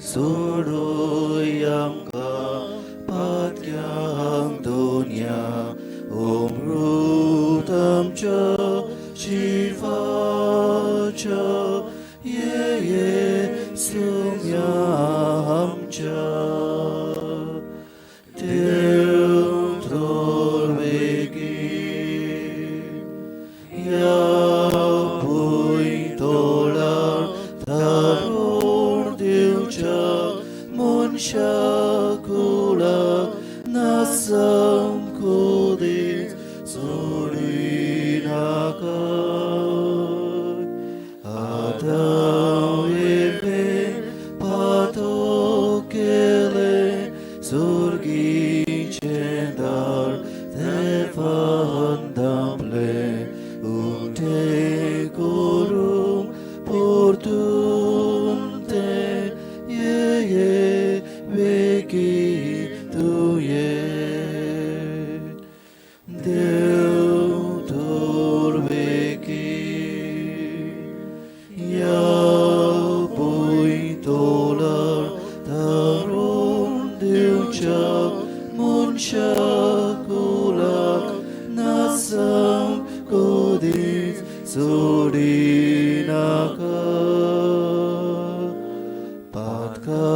सोडूय आमकां पातक्यांक दोनया अमृत आमच्या जिवाच्या ये सुम्या आमच्या देव थोरवेगी या भुंय तोळार धाडून दिवच्या मनशा कुळाक नासम कोदीत सोडिनाका आदां येपेन पातो केले Surgice dar devan dample unte corum portunte ye veki tuye Deutor veki ya bui tolar darun Diuchak munshakulak nasam kodis sudinaka patka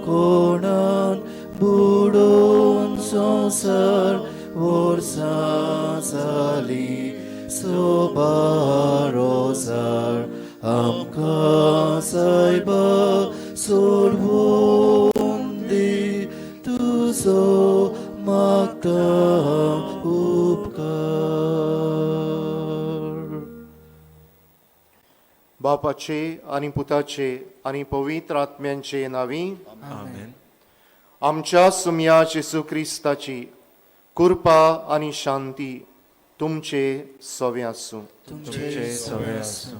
konan budon sonsar vorsasali sobarosar amka saiba solvundi tuzo magdam उपकार बापाचे आणि पुताचे आणि पवित्र आत्म्यांचे नावी आमेन आमच्या सुम्या येशू क्रिस्ताची कृपा आणि शांती तुमचे सवे आसूं. तुमचे सवे आसूं.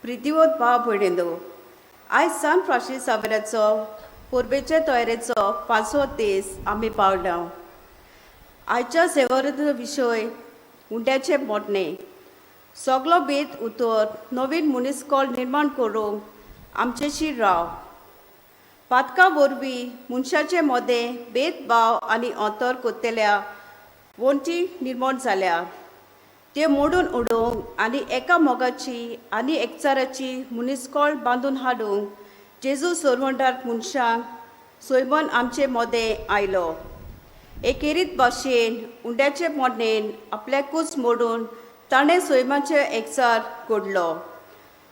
प्रितीवत भाव भयणींनो, आयज सान फ्रांसीस सावेराचो पुर्बेचे तयारेचो 5वो दीस आमी पावल्या. आयच्या सेवारेचो विशय हुंड्याचे मोडणे. सगलो भेद उतर नवीन मुनिसिपल निर्माण करूंक आमचेशी राव. पातका वरवीं मनशाचे मदें भेदभाव आनी अंतर कोत्तेल्या वण्टी निर्माण जाल्या. ते मोडून उडोवंक आनी एका मोगाची आनी एकचाराची मुनिसिपल बांदून हाडूंक जेजू सोरवंटार मनशांक सोयमन आमचे मदें आयलो. एकेरीत भाशेन उंड्याचे मोडणेन आपल्याकूच मोडून ताणें सोयमाचे एकचार घडलो.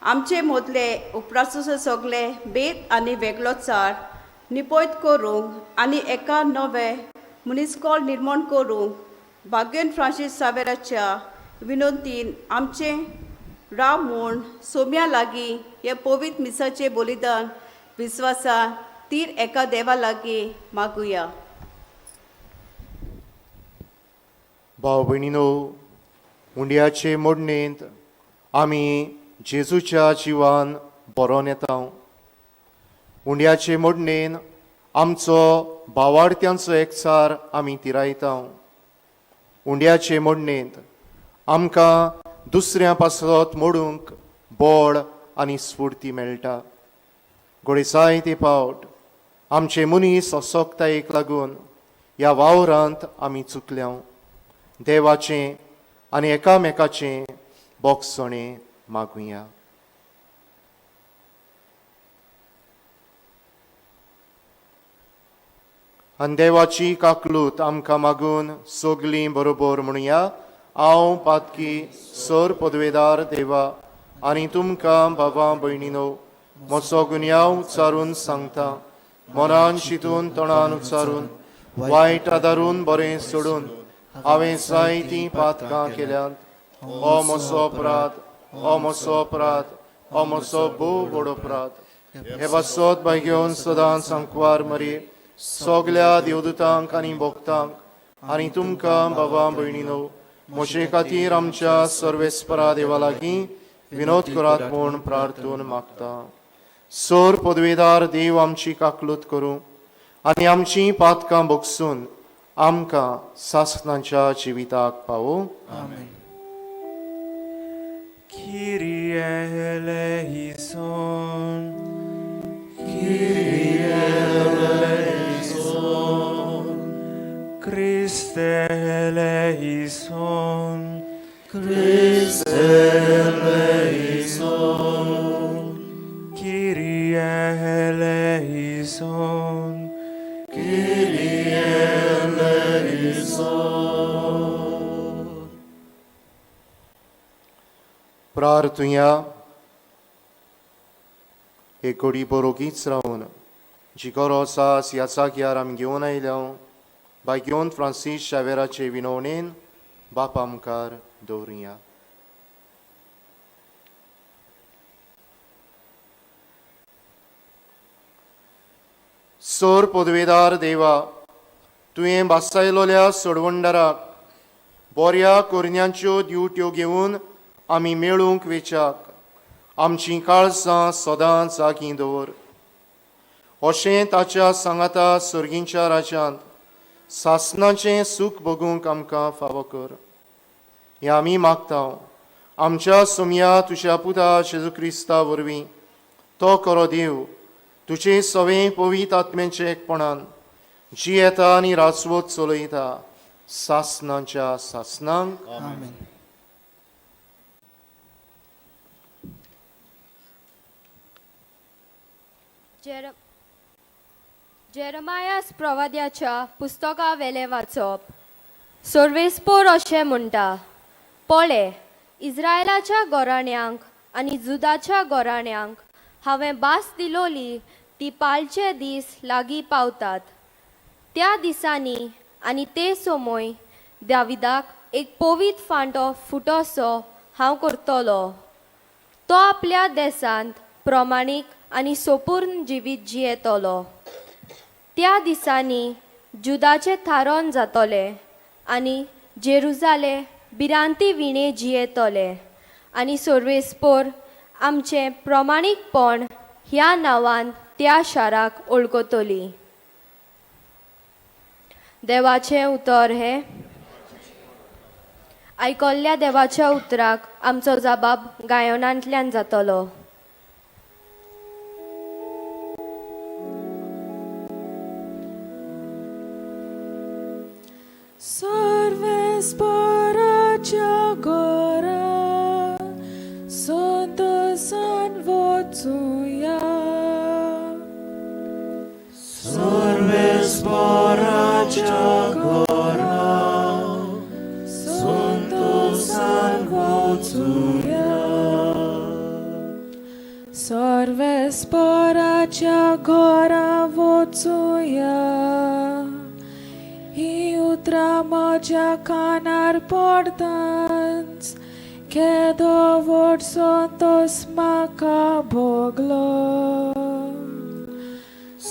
आमचे मदले उपरासुचे सगळे भेद आनी वेगळोचार निपयत करूंक आनी एका नवे मुनिसिपल निर्माण करूंक भाग्यन फ्रांसीस सावेराच्या विनंतीन आमचे राव म्हूण सोम्या लागीं हे पवित्र मिसाचे बलिदान विस्वासान तीर एका देवा लागीं मागुया. भाव भयणीनो, हुंड्याचे मोडणेंत आमी जेजूच्या जिवान बरोवन येता. हुंड्याचे मोडणेन आमचो भावार्थ्यांचो एकचार आमी तिरायता. हुंड्याचे मोडणेंत आमकां दुसऱ्या पासत मोडूंक बळ आनी स्फूर्ती मेळटा. घोडे जायते फावट आमचे मनीस असोक्तायेक लागून ह्या वावरांत आमी चुकल्या. देवाचें आनी एकामेकाचें बोगसणें मागुया. आनी देवाची काकलूत आमकां मागून सगलीं बरोबर म्हणुया. हांव पातकी सोर पदवेदार देवा आनी तुमकां बाबा भयणीनो म्हजो गुन्यांव उच्चारून सांगता. मनान चिंतून तोंडान उच्चारून वायट आदारून बरें सोडून हांवें जायतीं पातकां केल्यांत. हो म्हजो अपराध, हो म्हजो अपराध, हो म्हजो भोव व्हड अपराध. हे पासत बाय घेवन सदां सांकवार मरे सगल्या देवदूतांक आनी भक्तांक आनी तुमकां बाबा भयणीनो म्हजे खातीर आमच्या सर्वेस्परा देवा लागीं विनोद करात म्हूण प्रार्थून मागता. सोर पदवेदार देव आमची काकलूत करूं आनी आमची पातकां भोगसून आमकां सासणाच्या जिविताक पावो. Kyrie eleison. Christe eleison. Kyrie eleison. प्रार्थुया एक घडी बरोगीच रावन जिको रोसास याचा कियार आमी घेवन आयल्या बायगेवन फ्रांसीस शावेराचे विनवणेन बापा मुखार दवरुया. सोर पदवेदार देवा, तुवें बासायलोल्या सोडवंडराक बऱ्या कोरण्यांच्यो दिवट्यो घेवन आमी मेळूंक वेचाक आमची काळजां सदांच आगी दवर. अशें ताच्या सांगाता सर्गींच्या राज्यांत सासणाचें सूख भोगूंक आमकां फावो कर. हें आमी मागता आमच्या सोम्या तुज्या पुता जेजू क्रिस्ता वरवीं. तो खरो देव तुजे सवे पवित्र आत्म्याचे एकपणान जी येता आनी राजवत चलयता सासणांच्या सासणांक. Amen. जेरमायास प्रवाद्याच्या पुस्तका वेले वाचप. सर्वेस्पोर अशें म्हणटा, पळय, इस्रायलाच्या गोराण्यांक आनी जुदाच्या गोराण्यांक हांवें भास दिलोली ती पाळचे दीस लागीं पावतात. त्या दिसांनी आनी ते सोमोय दाविदाक एक पवित्र फांटो फुटोसो हांव करतलो. तो आपल्या देशांत प्रमाणीक आनी सोपूर्ण जिवीत जियेतलो. त्या दिसांनी जुदाचे थारोन जातले आनी जेरुजाले भिरांती विणे जियेतले आनी सर्वेस्पोर आमचें प्रमाणीकपण ह्या नांवान त्या शाराक ओळखतली. देवाचें उतर हे. आयकल्ल्या देवाच्या उतराक आमचो जबाब गायनांतल्यान जातलो. सर्वेस्पराच्या घरा संतोषान वचूया. सर्वेस्पराच्या घरा संतोषान वचूया. सर्वेस्पराच्या घरा वचूया. ही उतरां म्हज्या कानार पडटाच केदो व्हड संतोष म्हाका भोगलो.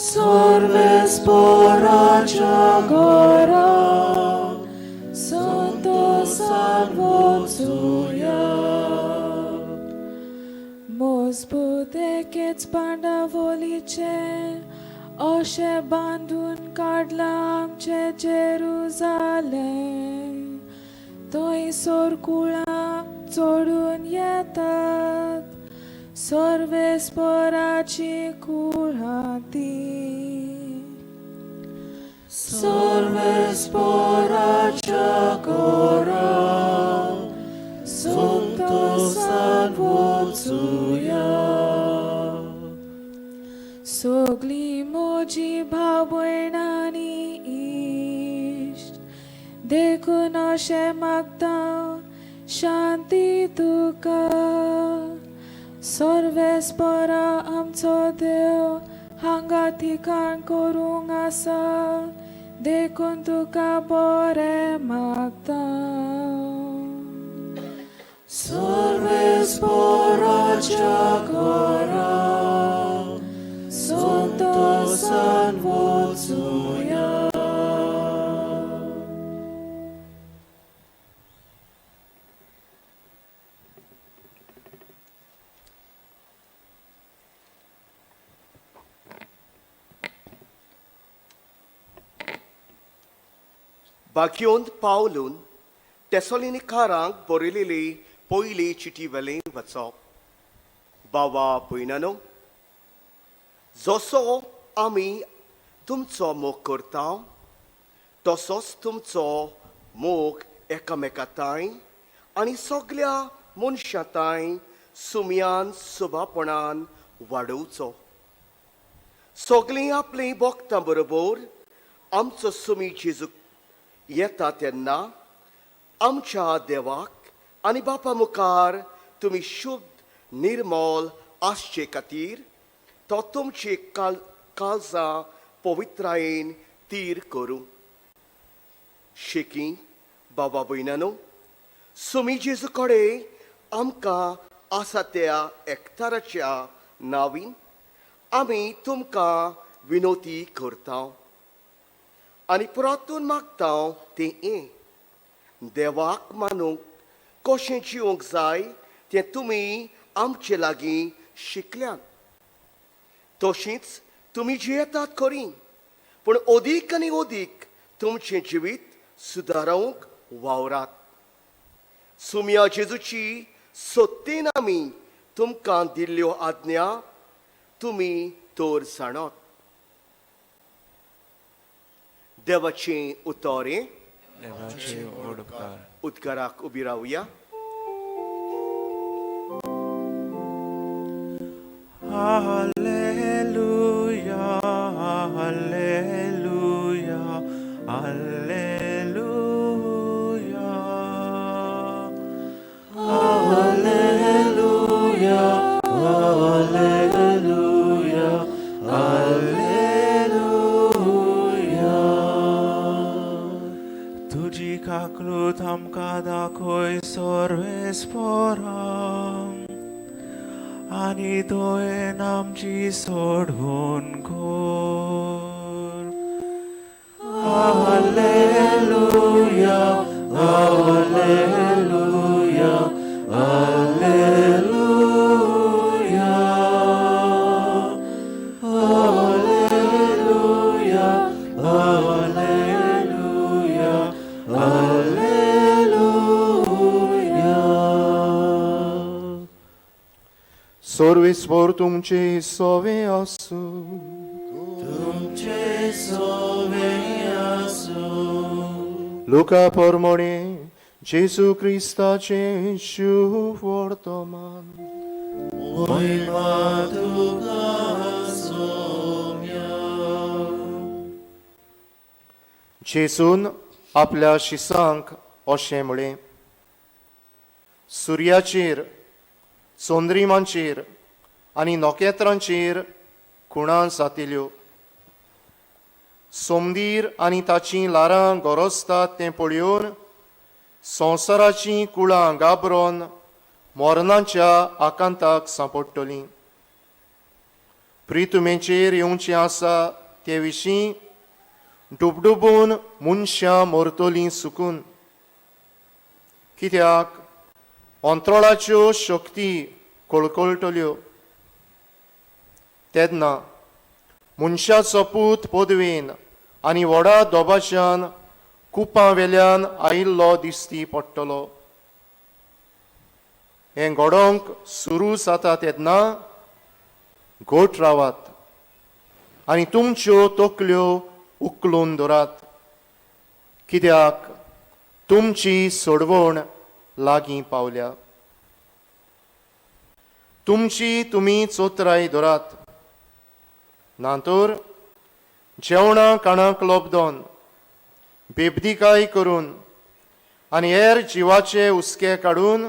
सर्वेस्पराच्या घरा संतोषान वचूया. मजबूत एकेच बांडावलीचे अशें बांदून काडलां आमचें जेरुजालेम. थंयसर कुळां चडून येतात सर्वेस्पराची कुळां ती. सर्वेस्पराच्या घरा संतोषान वचूया. सगलीं म्हजीं भाव भयण आनी इश्ट देखून अशें मागता शांती तुका. सर्वेस्परा आमचो देव हांगा ठिकाण करूंक आसा देखून तुका बरें मागता. सर्वेस्पराच्या घरा संतोषान वचूया. बाकियोंत पावलून तेसोलिनिकारांक बरयलेली पयली चिटी वेलें वचप. बावा भयणानो, जसो आमी तुमचो मोग करता तसोच तुमचो मोग एकामेकांताय आनी सगळ्या मनशांताय सुमयान सुभापणान वाडोवचो. सगळीं आपली भक्तां बरोबर आमचो सुमी जेजू येता तेन्ना आमच्या देवाक आनी बापा मुखार तुमी शुद्ध निर्मल आसचे खातीर तो तुमची काळजां पवित्रायेन तीर करूं. शेकी बाबा भयणानो, सुमी जेजू कडेन आमकां आसा त्या एकठाराच्या नांवीन आमी तुमकां विनोती करता आनी परतून मागता तें हें: देवाक मानूंक कशें जिवंक जाय तें तुमी आमचे लागीं शिकल्यात. तशींच तुमी जियेतात खरी, पूण अदीक आनी अदीक तुमचें जिवीत सुदारूंक वावरात. सुमया जेजूची सत्तेन आमी तुमकां दिल्ल्यो आज्ञा तुमी तर जाणात. देवाचें उतोरें. देवाचे ओडकार. उद्गाराक उबी रावया. Alleluia, alleluia, alleluia. Alleluia, alleluia, alleluia. तुझी काकलूत आमकां दाखोय सर्वेस्परां आनी दोयेन आमची सोडून core. Alleluia, alleluia, alleluia. Alleluia, alleluia, alleluia. सर्वेस्वर तुमचे सोवे आसूं. तुमचे सोवे आसूं. लुका पोरमोणे जेजू क्रिस्ताचे शुभ वर्तमान. महिमा तुका सोम्या. जेजून आपल्या शिसांक अशें म्हळें: सुर्याचेर, चोंद्रिमांचेर आनी नोखेत्रांचेर खुणां जातिल्ल्यो. सोमदीर आनी ताची लारां गरजतात तें पळयोवन संवसाराचीं कुळां गाबरोन मोरनाच्या आकांताक सांपडटलीं. प्रितुमेचेर येवचें आसा ते विशीं डुबडुबून मनशां मरतलीं सुकून. कित्याक अंतराळाच्यो शक्ती कळकळटल्यो. तेन्ना मनशाचो पूत पदवेन आनी व्हडा दोबाच्यान कुपां वेल्यान आयिल्लो दिसती पडटलो. हें घडोवंक सुरू जाता तेन्ना घोट रावात आनी तुमच्यो तकल्यो उखलून दवरात, कित्याक तुमची सोडवण लागीं पावल्या. तुमी चोत्राय दवरात, नातर जेवणा काणाक लोबदोन बेबदिकाय करून आनी हेर जिवाचे हुस्के काडून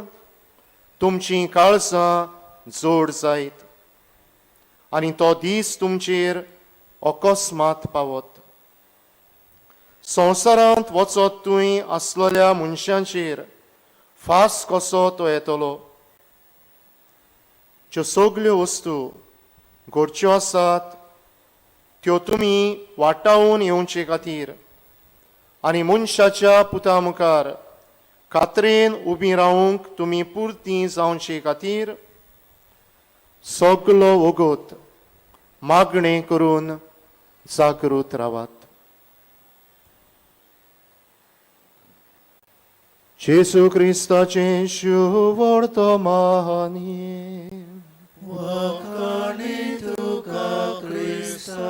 तुमचीं काळजां जोड जायत आनी तो दीस तुमचेर अकस्मात पावत. संवसारांत वचत तुवें आसलेल्या मनशांचेर फास कसो तो येतलो. ज्यो सगल्यो वस्तू घडच्यो आसात त्यो तुमी वाटावून येवचे खातीर आनी मनशाच्या पुता मुखार खात्रेन उबीं रावूंक तुमी पुर्ती जावचे खातीर सगलो वगत मागणें करून जागृत रावात. जेसू क्रिस्ताचे शुवर्तमानी वखाणी तुका क्रिस्ता.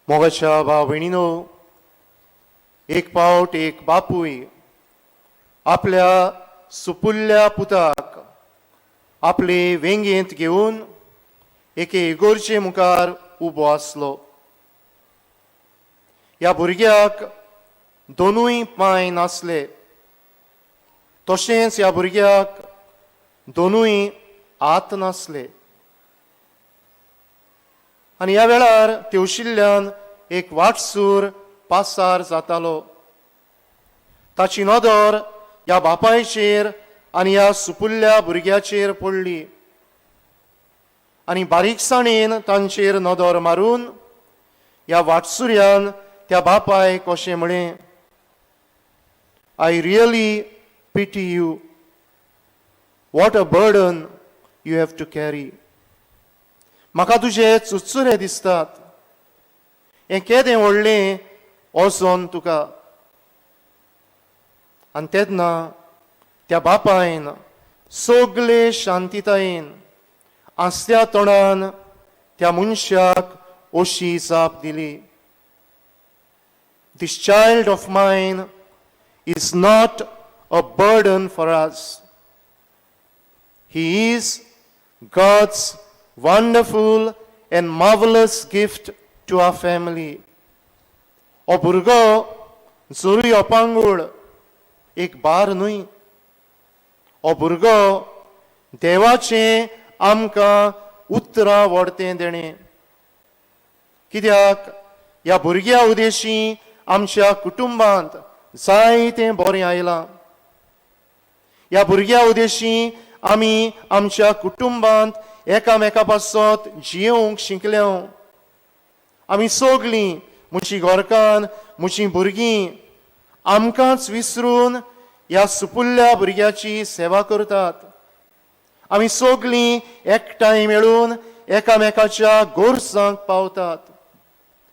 मोगाच्या भाव भयणीनो, एक पावट एक बापूय आपल्या सुपुल्ल्या पुताक आपले वेंगेंत घेवन एके इगोर्चे मुखार उबो आसलो. ह्या भुरग्याक दोनूय पांय नासले. तशेंच ह्या भुरग्याक दोनूय हात नासले. आनी ह्या वेळार तेवशिल्ल्यान एक वाटसूर पासार जातालो. ताची नदर ह्या बापायचेर आनी ह्या सुपुल्ल्या भुरग्याचेर पडली. आनी बारीकसाणेन तांचेर नदर मारून ह्या वाटसुऱ्यान त्या बापायक अशें म्हळें, I really pity you. What a burden you have to carry. म्हाका तुजे चुचुरे दिसतात. हें केदें व्हडलें ओझोन तुका. आनी तेन्ना त्या बापायन सगळे शांतीतायेन आस्त्या तोंडान त्या मनशाक अशी जाप दिली, this child of mine is not a burden for us. He is God's wonderful and marvelous gift to our family. हो भुरगो जोरूय अपांगूळ एक बार न्हय. हो भुरगो देवाचें आमकां उतरां व्हडतें देणें. कित्याक ह्या भुरग्या उदेशी आमच्या कुटुंबांत जायतें बरें आयलां. ह्या भुरग्या उदेशी आमी आमच्या कुटुंबांत एकामेका पासत जियोंक शिकल्यो. आमी सगळीं म्हजी घरकान म्हजीं भुरगीं आमकांच विसरून ह्या सुपुल्ल्या भुरग्याची सेवा करतात. आमी सगळीं एकठांय मेळून एकामेकाच्या गोरसांक पावतात.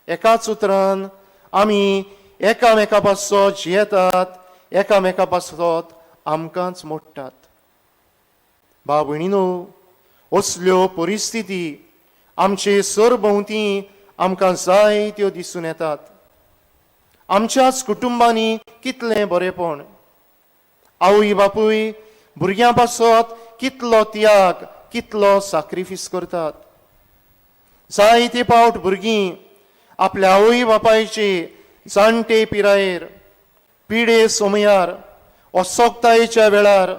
एकाच उतरान आमी एकामेका पासत जियेतात, एकामेका पासत आमकांच मोडटात. भाव भयणीनो, असल्यो परिस्थिती आमचे सरभोंवती आमकां जायत्यो दिसून येतात. आमच्याच कुटुंबांनी कितलें बरेपण. आवय बापूय भुरग्यां पासत कितलो त्याग, कितलो सॅक्रिफीस करतात. जायते पावट भुरगीं आपल्या आवय बापायचे जाणटे पिरायेर, पिडे सोमयार, असोगतायेच्या वेळार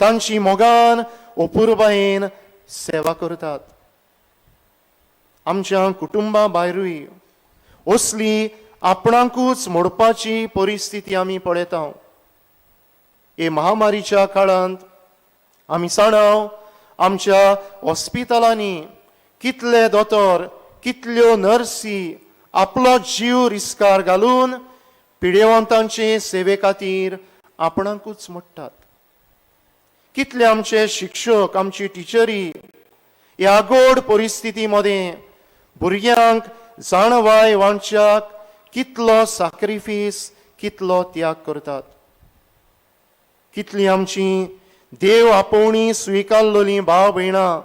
तांची मोगान अपुरबायेन सेवा करतात. आमच्या कुटुंबा भायरूय असली आपणाकूच मोडपाची परिस्थिती आमी पळयता. हे महामारीच्या काळांत आमी जाणाव आमच्या हॉस्पिटलांनी कितले दोतोर, कितल्यो नर्सी आपलो जीव रिस्कार घालून पिडेवंतांचे सेवे खातीर आपणाकूच मोडटात. कितले आमचे शिक्षक, आमची टिचरी ह्या गोड परिस्थिती मध्ये भुरग्यांक जाणवाय वांच्याक कितलो सॅक्रिफीस, कितलो त्याग करतात. कितली आमची देव आपोवणी स्विकारलेलीं भाव भयणां,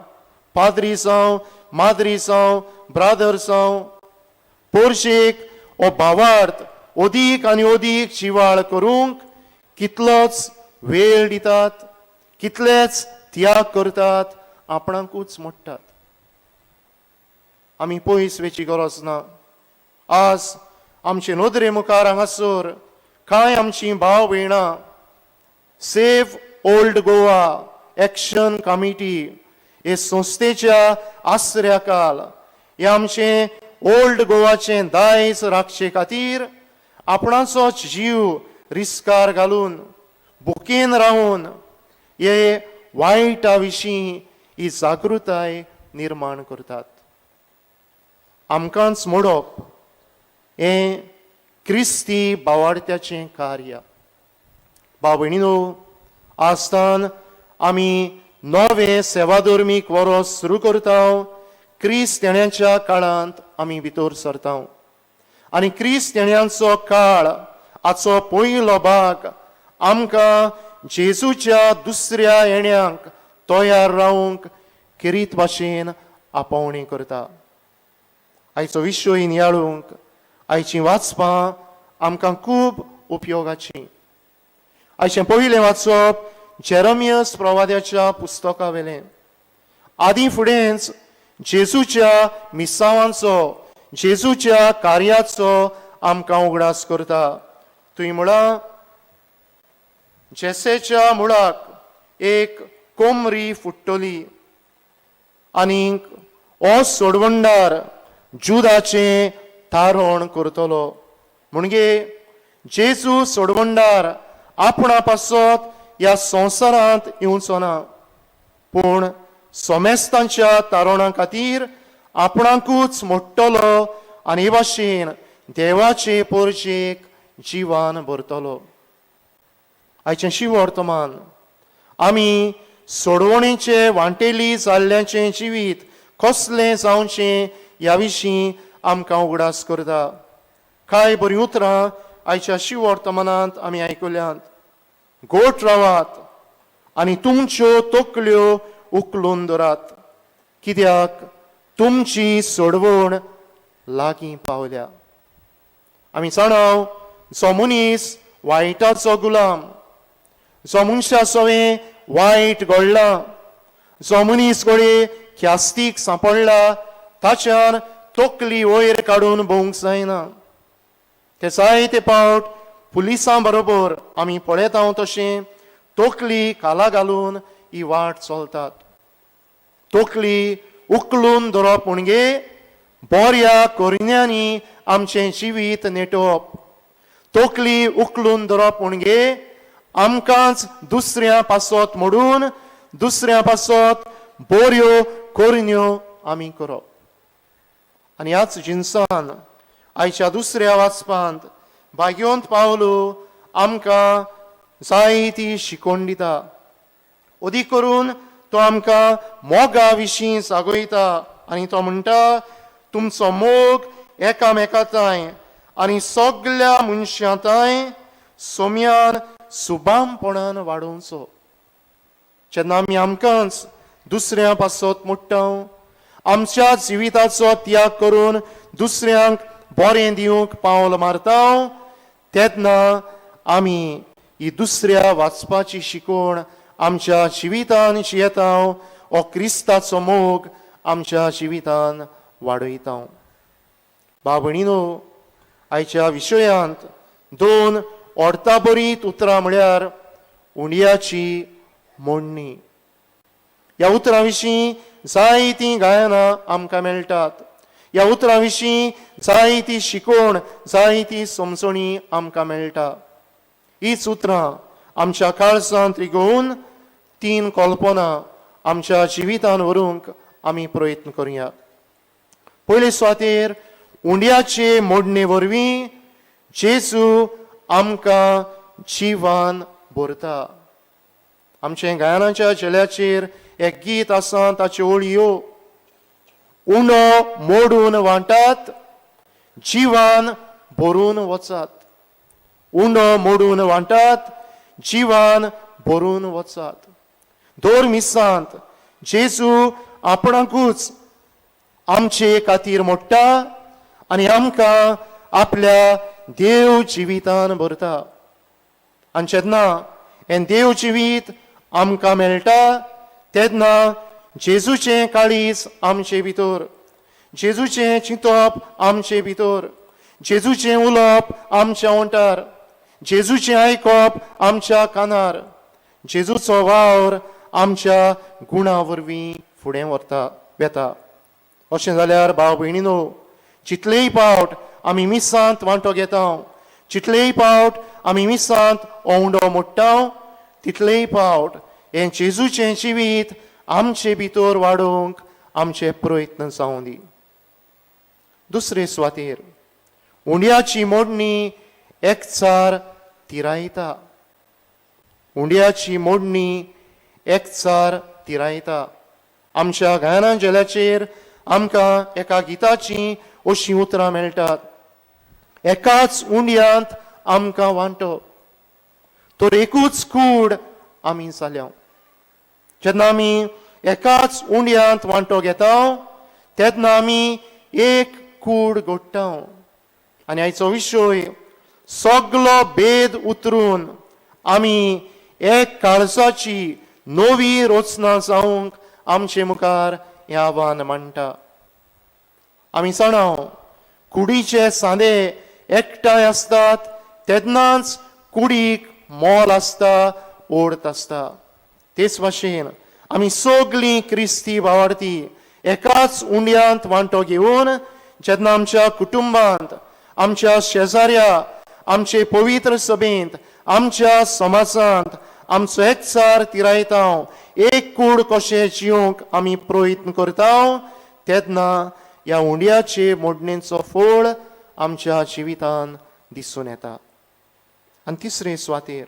पाद्री जावं, माद्री जावं, ब्रादर जावं, पोरशेक हो भावार्थ अदीक आनी अदीक जिवाळ करूंक कितलोच वेळ दितात, कितलेच त्याग करतात, आपणाकूच मोडटात. आमी पयस वेची गरज ना. आज आमचे नदरे मुखार हांगासर कांय आमची भाव भयणां save old Goa action committee हे संस्थेच्या आसऱ्या खाल हे आमचे ओल्ड गोवाचे दायज राखचे खातीर आपणाचोच जीव रिस्कार घालून भुकेन रावन हे वायटा विशीं ही जागृताय निर्माण करतात. आमकांच मोडप हें क्रिस्ती भावार्थ्याचें कार्य. भाव भयणीनो, आजतान आमी नवे सेवाधर्मीक वरोस सुरू करता. क्रिस्त येण्याच्या काळांत आमी भितर सरता आनी क्रिस्तांचो काळ हाचो पयलो भाग आमकां जेजूच्या दुसऱ्या येण्याक तयार रावंक किरीत भाशेन आपोवणी करता. आयचो विशय नियाळूंक आयचीं वाचपां आमकां खूब उपयोगाचीं. आयचें पयलें वाचप जेरमियस प्रवाद्याच्या पुस्तका वेलें. आदी फुडेंच जेजूच्या मिसावांचो जेजूच्या कार्याचो आमकां उगडास करता. थंय म्हळां जेसेच्या मुळाक एक कोमरी फुट्टली आनीक हो सोडवंडार जुदाचें थारोण करतलो. म्हणजे जेजू सोडवंडार आपणा पासत ह्या संवसारांत येवचो ना, पूण सोमेस्तांच्या तारोणा खातीर आपणाकूच मोडटलो आनी हे भाशेन देवाचे पोरचेक जिवान भरतलो. आयचें शिवर्तमान आमी सोडवणेचे वांटेली जाल्ल्याचें जिवीत कसलें जावचें ह्या विशीं आमकां उगडास करता. कांय बरीं उतरां आयच्या शिवर्तमानांत आमी आयकल्यांत. गोठ रावात आनी तुमच्यो तकल्यो उखलून दवरात, कित्याक तुमची सोडवण लागीं पावल्या. आमी जाणाव जो मनीस वायटाचो गुलाम, जो मनशा सवें वायट घडलां, जो मनीस घोडये ख्यास्तीक सांपडला, ताच्यान तकली वयर काडून भोवंक जायना. ते जायते पावट पुलिसां बरोबर आमी पळयता तशें तकली काला घालून ही वाट चलतात. तकली उखलून धरप म्हणजे बऱ्या कोरिन्यांनी आमचें जिवीत नेटोवप. तकली उखलून धरप म्हणजे आमकांच दुसऱ्या पासत मोडून दुसऱ्या पासत बऱ्यो कोरिन्यो आमी करप. आनी ह्याच जिन्सान आयच्या दुसऱ्या वाचपांत भाग्योंत पावलो आमकां जायती शिकोण दिता. अदीक करून तो आमकां मोगा विशीं जागयता आनी तो म्हणटा, तुमचो मोग एकामेकांताय आनी सगल्या मनशांताय सोम्यान सुबामपणान वाडोवचो. जेन्ना आमी आमकांच दुसऱ्या पासत मोडटा, आमच्या जिविताचो त्याग करून दुसऱ्यांक बरें दिवंक पावल मारता, तेन्ना आमी ही दुसऱ्या वाचपाची शिकोण आमच्या जिवितान जियेता, हो क्रिस्ताचो मोग आमच्या जिवितान वाडयता. भाव भयणीनो, आयच्या विशयांत दोन ओडताबरीत उतरां म्हळ्यार उंडयाची मोडणी. ह्या उतरां विशीं जायतीं गायनां आमकां मेळटात. ह्या उतरां विशीं जायती शिकोण जायती समजणी आमकां मेळटा. हीच उतरां आमच्या काळजांत रिगोवन 3 कल्पना आमच्या जिवितान व्हरूंक आमी प्रयत्न करुया. पयले सुवातेर उंडयाचे मोडणे वरवीं जेजू आमकां जिवान भरता. आमचे गायनाच्या चेल्याचेर एक गीत आसा, ताचे ओळयो. उंडो मोडून वांटात, जिवान भरून वचात. उंडो मोडून वांटात, जिवान भरून वचात. दर मिसांत जेजू आपणाकूच आमचे खातीर मोडटा आनी आमकां आपल्या देव जिवितान भरता. आनी जेन्ना हें देव जिवीत आमकां मेळटा तेन्ना जेजूचें काळीज आमचे भितर, जेजूचें चिंतप आमचे भितर, जेजूचें उलोवप आमच्या ओंठार, जेजूचें आयकप आमच्या कानार, जेजूचो वावर आमच्या गुणां वरवीं फुडें वेता. अशें जाल्यार भाव भयणीनो, जितलेय पावट आमी मिसांत वांटो घेता, जितलेय पावट आमी मिसांत ओंडो मोडटा, तितलेय पावट हें जेजूचें जिवीत आमचे भितर वाडोवंक आमचे प्रयत्न जावं दी. दुसरे सुवातेर उंडयाची मोडणी एकचार तिरायता. उंडयाची मोडणी एकचार तिरायता. आमच्या गायनांजल्याचेर आमकां एका गिताची अशीं उतरां मेळटात. एकाच उंडयांत आमकां वांटो, तर एकूच कूड आमी जाल्या. जेन्ना आमी एकाच उंडयांत वांटो घेता तेन्ना आमी एक कूड घडटा. आनी आयचो विशय सगलो भेद उतरून आमी एक काळजाची नवी रचना जावंक आमचे मुखार हें आव्हान मांडटा. आमी जाणा कुडीचे सांदे एकठांय आसतात तेन्नाच कुडीक मोल आसता, ओर्त आसता. तेच भाशेन आमी सगळीं क्रिस्ती भावार्थी एकाच उंडयांत वांटो घेवन जेन्ना आमच्या कुटुंबांत, आमच्या शेजाऱ्या, आमचे पवित्र सभेंत, आमच्या समाजांत आमचो एकचार तिरायता, एक कूड कशें जिवंक आमी प्रयत्न करता तेन्ना ह्या उंडयाचे मोडणेचो फळ आमच्या जिवितांत दिसून येता. आनी तिसरे सुवातेर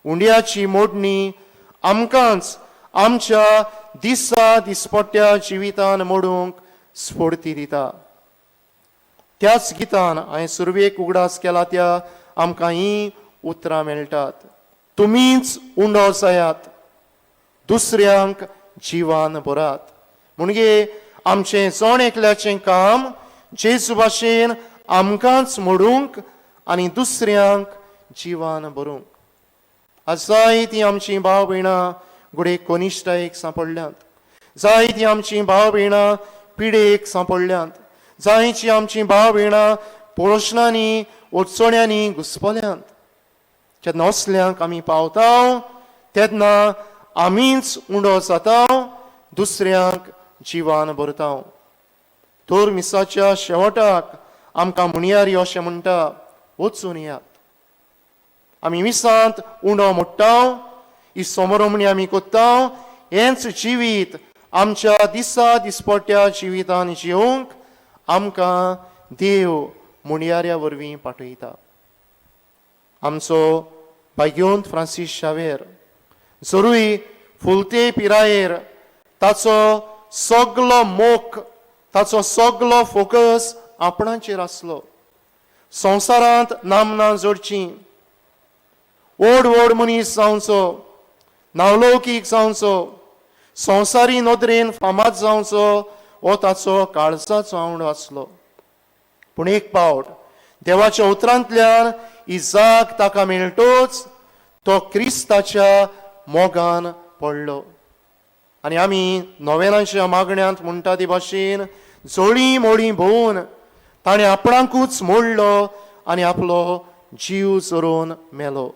उंडयाची मोडणी आमकांच आमच्या दिसा दिसपट्ट्या जिवितांत मोडूंक स्फूर्ती दिता. त्याच गितान हांवें सुरवेक उगडास केला त्या आमकां ही उतरां मेळटात. तुमीच उंडो जायात, दुसऱ्यांक जिवान भरात. म्हणजे आमचें जण एकल्याचें काम जेजू भाशेन आमकांच मोडूंक आनी दुसऱ्यांक जिवान भरूंक. आज जायतीं आमचीं भाव भयणां गुडे कोनिश्टायेक सांपडल्यांत, जायतीं आमचीं भाव भयणां पिडेक सांपडल्यांत, जायतीं आमचीं भाव भयणां पळोशणांनी ओडचोण्यांनी घुसपल्यांत. जेन्ना असल्यांक आमी पावता तेन्ना आमीच उंडो जाता, दुसऱ्यांक जिवान भरता. तोर मिसाच्या शेवटाक आमकां म्हणयारी अशें म्हणटा, वचून येयात. आमी मिसांत उंडो मोडटा, ही समोरमणी आमी कोत्ता, हेंच जिवीत आमच्या दिसा दिसपट्ट्या जिवितांत जिवंक आमकां देव म्हणयाऱ्या वरवीं पाठयता. आमचो भाग्योंत फ्रांसीस शावेर जरूय फुलते पिरायेर ताचो सगलो मोख, ताचो सगलो फोकस आपणाचेर आसलो. संवसारांत नामनां जोडचीं, व्हड व्हड मनीस जावचो, नावलौकीक जावचो, संवसारी नदरेन फामाद जावचो हो ताचो काळजाचो आवंड आसलो. पूण एक पावट देवाच्या उतरांतल्यान ही जाग ताका मेळटोच तो क्रिस्ताच्या मोगान पडलो. आनी आमी नोवेलांच्या मागण्यांत म्हणटा ते भाशेन जोळी मोळी भोवून ताणें आपणाकूच मोडलो आनी आपलो जीव चोरून मेलो.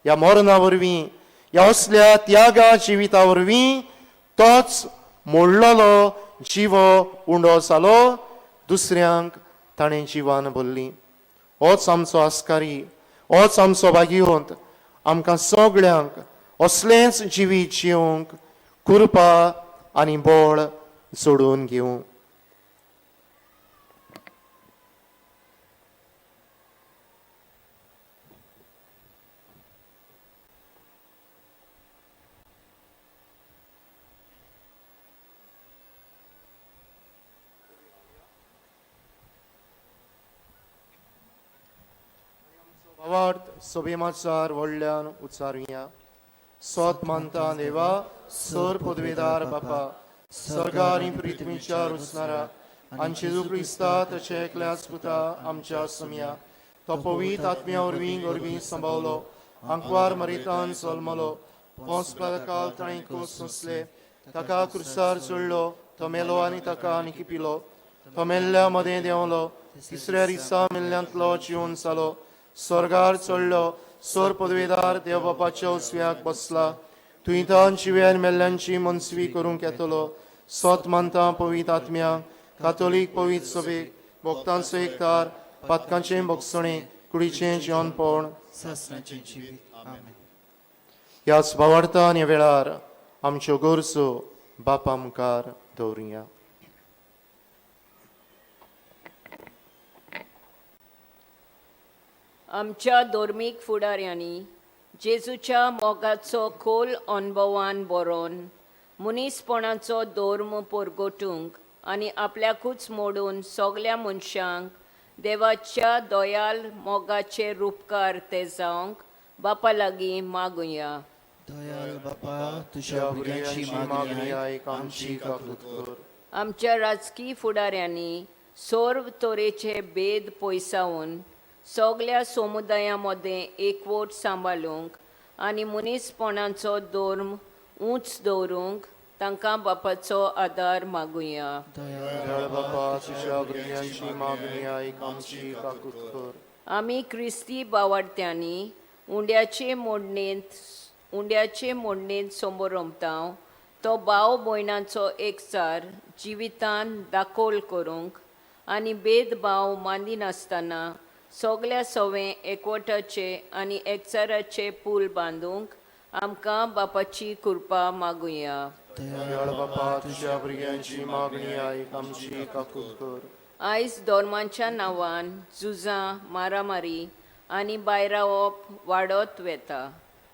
ह्या मरणा वरवीं, ह्या असल्या त्यागा जिविता वरवीं तोच मोडलेलो जिवो उंडो जालो, दुसऱ्यांक ताणें जिवान भरली. होच आमचो आस्कारी, होच आमचो भाग्योंत आमकां सगळ्यांक असलेंच जिवीत जिवंक कृपा आनी बळ जोडून घेवं. भावार्थ सोबेमाचार व्हडल्यान उच्चारुया. सोत मानता देवा, सर पदवेदार बापा, सर्गा आनी पृथ्वीच्या रुचणारा, आनी जेजू क्रिस्ता तशें एकल्याच पुता आमच्या समिया, तो पवित्र आत्म्या वरवीं गरबी सांबावलो, आंकवार मरितान जल्मलो, पोंस काल ताणें खूस सोंसले, ताका क्रुसार चडलो, तो मेलो आनी ताका आनी किपिलो, तो मेल्ल्या मदें देंवलो, तिसऱ्या दिसा मेल्ल्यांतलो जिवन जालो, स्वर्गार चडलो, सर पदवेदार देव बापाच्या उजव्याक बसला, तुयें जिव्यान मेल्ल्यांची मनसवी करूंक येतलो. सोत मानता पवित्र आत्म्या, कातोलीक पवित्र सभेक, भक्तांचो एकतार, पातकांचें भोगसणें, कुडीचें जेवणपण, सासणाचें जिवीत. आमेन. ह्याच भावार्थान ह्या वेळार आमच्यो गरजो बापा मुखार दवरुया. आमच्या धर्मीक फुडाऱ्यांनी जेजूच्या मोगाचो खोल अणभवान बरोवन मनीसपणाचो धर्म परगटूंक आनी आपल्याकूच मोडून सगल्या मनशांक देवाच्या दोयाल मोगाचे रूपकार ते जावंक बापा लागीं मागुया. दयाळ बापा तुझ्या भुरग्यांची मागणी आयक आमची काकूत कर. आमच्या राजकीय फुडाऱ्यांनी सर्व तरेचे भेद पयसावून सगल्या समुदायामध्ये एकवट सांबाळूंक आनी मनीसपणाचो धर्म उंच दवरूंक तांकां बापाचो आदार मागुया. दयाळ बापा तुझ्या भुरग्यांची मागणी आयक आमची काकूत कर. आमी क्रिस्ती बावार्थ्यांनी उंड्याचे मोडणेंत समोर रमतांव तो भाव भयणांचो एकचार जिवितान दाखोल करूंक आनी भेदभाव मानिनासतना सगल्या सवें एकवटाचे आनी एकचाराचे पूल बांदूंक आमकां बापाची कृपा मागुया. दयाळ बापा तुझ्या भुरग्यांची मागणी आयक आमची काकूत कर. आयज धर्मांच्या नांवान झुजां मारामारी आनी भायरावप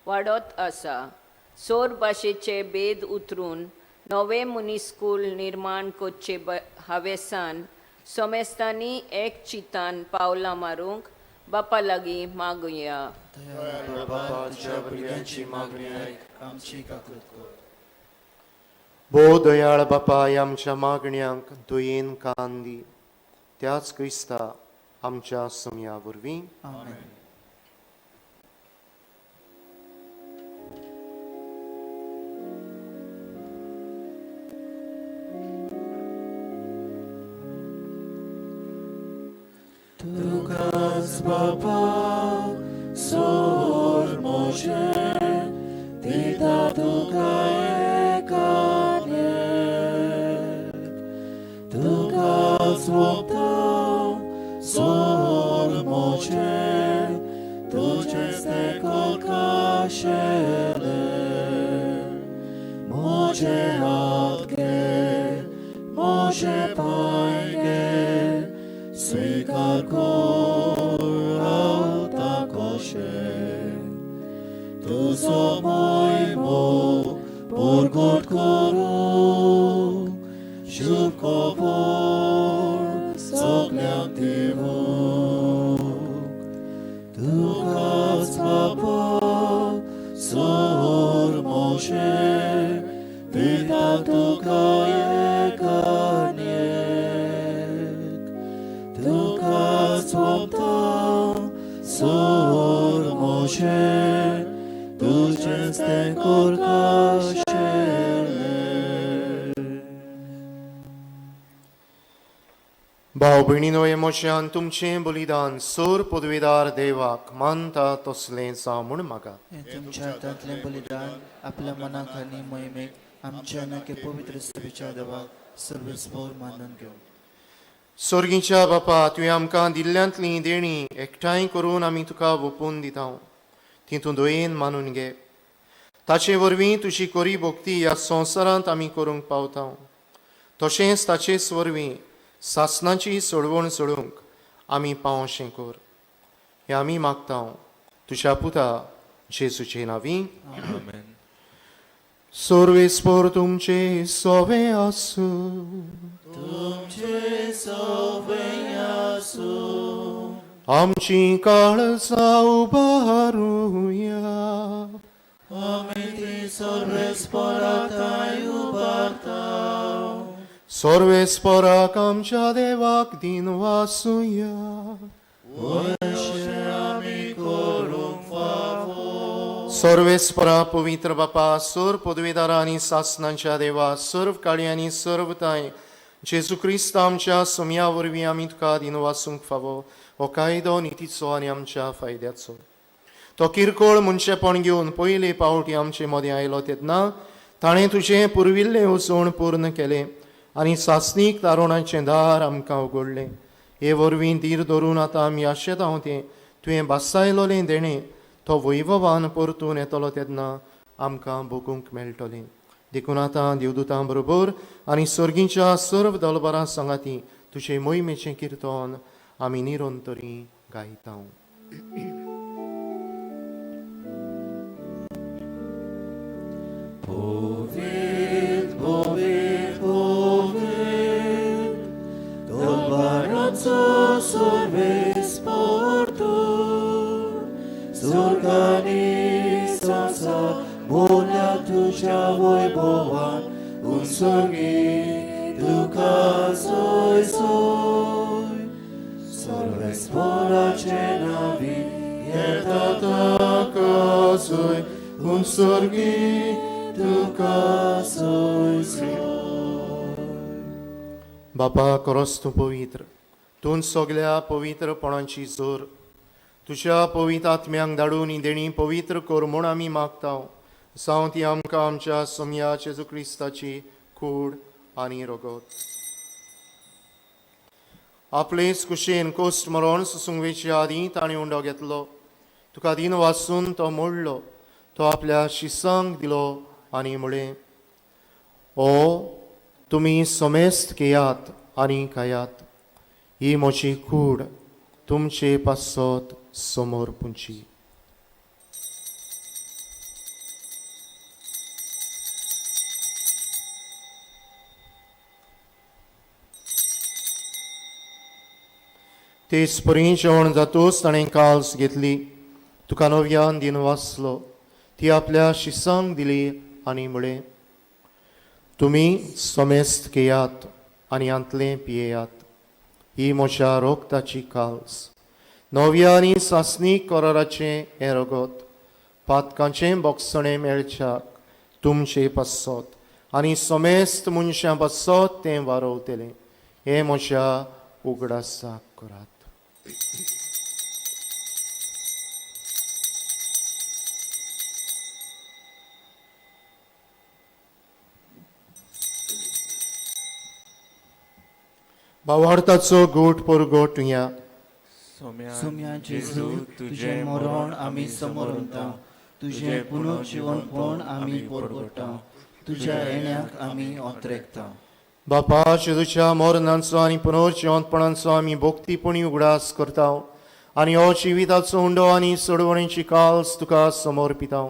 वाडत आसा. सोर भाशेचे भेद उतरून नवे मनीसकूल निर्माण करचे हावेसान समेस्तांनी एक चितान पावलां मारूंक बापा लागीं मागुया. दयाळ बापा तुझ्या भुरग्यांची मागणी आयक आमची काकूत कर. भो दयाळ बापा आमच्या मागण्यांक दुयेन कान दी. त्याच क्रिस्ता आमच्या समया वरवीं आमेन. तुकाच बापा सोर मोजे दिता तुका एकाने. तुकाच रोपता सोर मोजे तुझेच ते कोकाशेले. मोजे हात घे मोजे पाय घे स्वीकार कर आवता कोशे. तुझो मोयमो परगट करूं शुभ खबर सगल्यांक दिवूं. तुकाच बापा सोर मोशे दिता तुका एकाने. तुकाच सोपता सोर मोशे तुझेच ते कोरकाशेले. भाव भयणीनो हे मोशान तुमचें बलिदान सोर पदवेदार देवाक मानता तसलें जावं म्हूण मागा. हे तुमच्या हातांतलें बलिदान आपल्या मनाक आनी मोहिमेक आमच्या नके पवित्र सभेच्या देवाक सर्वेस्पोर मानून घेवन. स्वर्गीच्या बापा तुवें आमकां दिल्ल्यांतली देणी एकठांय करून आमी तुका ओपून दिता. ती तूं दोयेन मानून घे. ताचे वरवीं तुजी कोरी भोक्ती ह्या संवसारांत आमी करूंक पावता. तशेंच ताचेच वरवीं सासणाची सोडवण सोडूंक आमी पावशें कर. हें आमी मागता तुज्या पुता जेजूचे नांवीं. सर्वेस्पोर तुमचे सोवे आसूं. तुमचे सवय आसूं. आमची काळजां उबारुया. आमी ती सर्वेस्पोराताय उबारता. सर्वेस्पोराक आमच्या देवाक दिन वासुया. अशें आमी करूंक फावो. सर्वेस्परा पवित्र बापा सोर पदवेदारा आनी सासणांच्या देवा सर्व काळी आनी सर्वताय जेजू क्रिस्त आमच्या समया वरवीं आमी तुका दिन वासूंक फावो. हो कायदो नितीचो आनी आमच्या फायद्याचो. तो किरकोळ मनशेपण घेवन पयले पावटी आमचे मदें आयलो तेन्ना ताणें तुजें पुर्विल्लें उसवण पूर्ण केलें आनी सासणीक तारुणाचें दार आमकां उगडलें. हे वरवीं धीर धरून आतां आमी आशेत हांव तें तुवें बासायलोलें देणें तो वैभवान परतून येतलो तेन्ना आमकां भोगूंक मेळटलें. देखून आतां देवदूतां बरोबर आनी सर्गीच्या सर्व दलबरां सांगाती तुजे मोहिमेचें किर्तन आमी निरंतरी गायता. Powiedz, powiedz, powiedz. बोल्या तुझ्या वैभवान उंचगी तुका सोय सोय सर्वेस्पराचे नावी येता ताका सोय उंचगी तुका सोय सोय बापा खरोच तूं पवित्र तूं सगळ्या पवित्रपणाची जोर तुझ्या पवित्र आत्म्यांक धाडून ही देणी पवित्र कर म्हूण आमी मागता जावं ती आमकां आमच्या सोम्या जेजू क्रिस्ताची कूड आनी रगत आपलेच कुशेन कोस्ट मरण सुसुंगवेच्या आदीं ताणें उंडो घेतलो तुका दिन वाचून तो मोडलो तो आपल्या शिसांक दिलो आनी म्हळें ओ तुमी समेस्त केयात आनी खायात ही म्हजी कूड तुमचे पासत समोर पुंची तेच परी जेवण जातूच ताणें काल्स घेतली तुका नव्यान दिन वाचलो ती आपल्या शिसांक दिली आनी म्हळें तुमी समेस्त केयात आनी आंतलें पियेयात ही म्हज्या रोगताची काल्स नव्या आनी सासणीक कराराचें हें रगत पातकांचें बोगसणें मेळच्याक तुमचे पासत आनी समेस्त मनशां पासत तें वारोवतलें हें म्हज्या उगडासाक करात भावार्थाचो गोट पर गोट या सोम्या जेजू तुझे मरण आमी समोर उरता तुझे पुनर्जीवनपण आमी परगटा तुझ्या येण्याक आमी ओत्रेकता बापा जेजूच्या मरणाचो आनी पुनर्जीवनपणाचो आमी भोक्तीपणी उगडास करता आनी हो जिविताचो उंडो आनी सोडवणेची काल्स तुका समर्पिता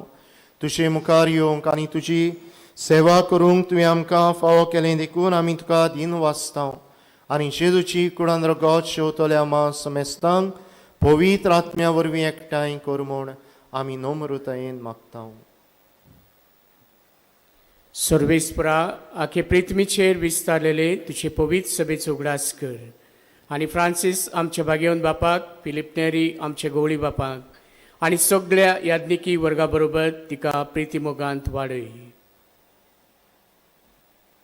तुजे मुखार येवंक आनी तुजी सेवा करूंक तुवें आमकां फावो केलें देखून आमी तुका दिन वाचता आनी जेजूची कुडान रगत शेवतल्या आमा समेस्तांक पवित्र आत्म्या वरवीं एकठांय कर म्हूण आमी नम्रतायेन मागता सर्वेस्परा आखे पृथ्वीचेर विस्तारलेले तुजे पवित्र सभेचो उगडास कर आनी फ्रांसीस आमच्या भाग्यवन बापाक फिलिप नेरी आमच्या गवळी बापाक आनी सगळ्या याज्ञिकी वर्गा बरोबर तिका प्रितीमोगांत वाडय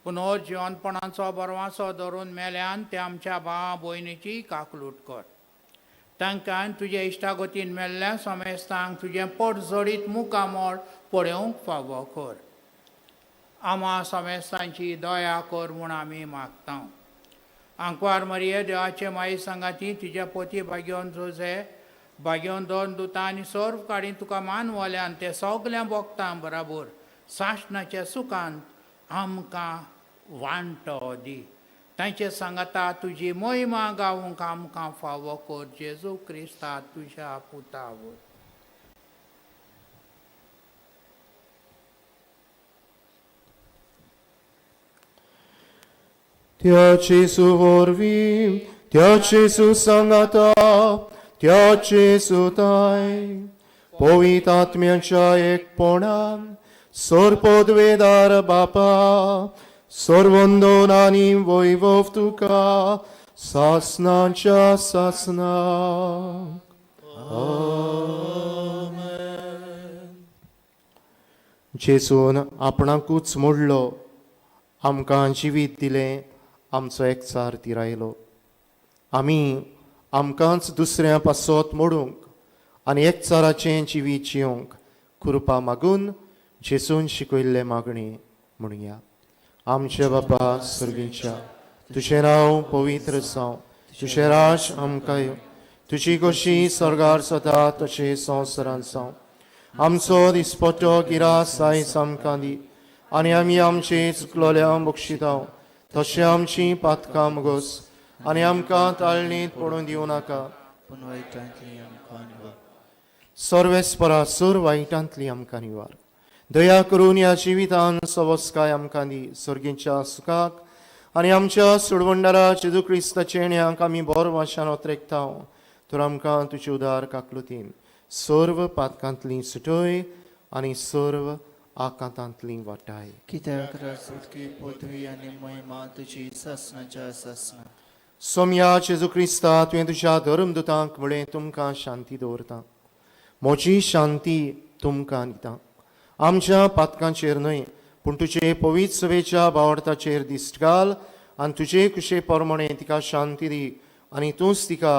पुनर्जीवनपणाचो बरवासो धरून मेल्यान ते आमच्या भावा भयणीची काकलूट कर तांकां तुजे इश्टागतीन मेल्ल्या समेस्तांक तुजें पोट जोडीत मुखामोळ पळोवंक फावो कर आमा समेस्तांची दया कर म्हूण आमी मागता आंकवार मरिये देवाचे माई सांगाती तिच्या पोती भाग्योन जोजे भाग्योन दोन दुतां आनी सर्व काडी तुका मानवल्यान ते सगल्या भोगतां बराबर साशणाच्या सुखांत आमकां वांटो दी तांचे सांगाता तुजी महिमा गावूंक आमकां फावो कर जेजू क्रिस्ता तुज्या पुतावर त्या जेजू वरवीं त्या जेजू सांगाता त्या जेजू ताय पवित्र आत्म्याच्या एकपणान सोरपदवेदार बापा सर्वंदोन आनी वैभव तुका सासनाच्या सासना जेजून आपणाकूच मोडलो आमकां जिवीत दिलें आमचो एकचार तिरायलो आमी आमकांच दुसऱ्या पासत मोडूंक आनी एकचाराचें जिवीत जियोंक कृपा मागून जेजून शिकयल्ले मागणी म्हणुया आमचे बापा सर्गीच्या तुजें नांव पवित्र जावं तुजें राज आमकां येवं तुजी कशी स्वर्गार जाता तशें संवसारांत जावं आमचो दिसपट्टो गिरास आयज आमकां दी आनी आमी आमचे चुकलोल्यांक बक्षिता तशें आमची पातकां मुगोस आनी आमकां ताळणीत पडून दिवं नाका पूण वायटांतली आमकां निवार सर्वेस्परा सुर वायटांतली आमकां निवार दया करून ह्या जिवितान सवस्काय आमकां दी सर्गीच्या सुखाक आनी आमच्या सुडवंडारा जेजू क्रिस्ताचे येण्याक आमी बोर भाशान ओत्रेकता तर आमकां तुजे उदार काकलुतीन सर्व पातकांतली सुटय आनी सर्व आकांतांतली वाटाय कित्याक राजवटकी पदवी आनी महिमा तुजी ससनाच्या ससना सोम्या जेजू क्रिस्ता तुवें तुज्या धर्मदुतांक म्हळें तुमकां शांती दवरता म्हजी शांती तुमकां दिता आमच्या पातकांचेर न्हय पूण तुजे पवित्र सभेच्या भावार्थाचेर दिश्ट घाल आनी तुजे कुशे प्रमाणे तिका शांती दी आनी तूंच तिका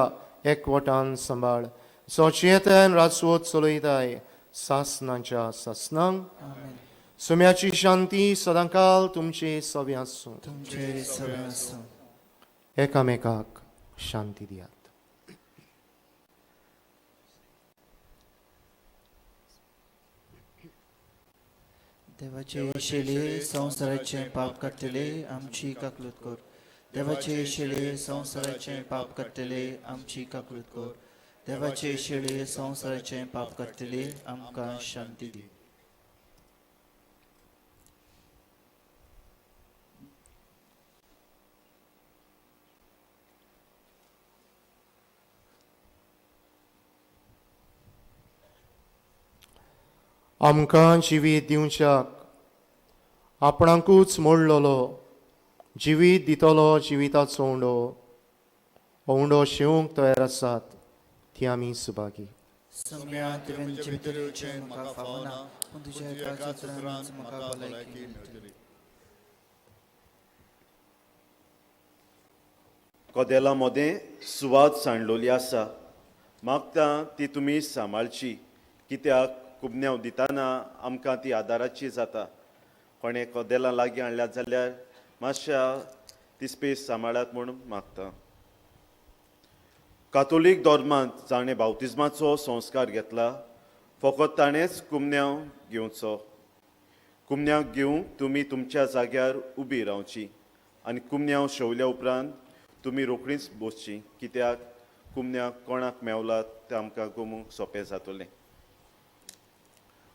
एकवटान सांबाळ सोचयेतान राजवट चलयताय सासनाच्या सासनांक सोम्याची शांती सदांकाल तुमचे सवे आसूं तुमचे सगळे आसूं एकामेकाक शांती दियात देवाचे शेळे संवसाराचे पाप काडटले आमची काकलूत कर देवाचे शेळे संवसाराचे पाप काडटले आमची काकलूत कर देवाचे शेळे संवसाराचे पाप काडटले आमकां शांती दी आमकां जिवीत दिवच्याक आपणाकूच मोडलोलो जिवीत दितलो जिविताचो उंडो शेवंक तयार आसात ती आमी सुभागी सम्या तुवें जिवितरेचे म्हाका फावना पूण तुज्या एकाच उतरान म्हाका भलायकी मेळटली कोदेला मोदें सुवात सांडलोली आसा मागता ती तुमी सांबाळची कित्याक कुबन्याव दितना आमकां ती आदाराची जाता कोणें कोदेलां लागीं हाडल्यात जाल्यार मातशा ती स्पेस सांबाळात म्हूण मागता कातोलीक धर्मांत जाणें बावतिजमाचो संस्कार घेतला फकत ताणेंच कुमन्याव घेवचो कुमन्याव घेवंक तुमी तुमच्या जाग्यार उबी रावची आनी कुमन्याव शेवल्या उपरांत तुमी रोखडीच बसची कित्याक कुमन्याव कोणाक मेवलात तें आमकां गोमूंक सोंपें जातलें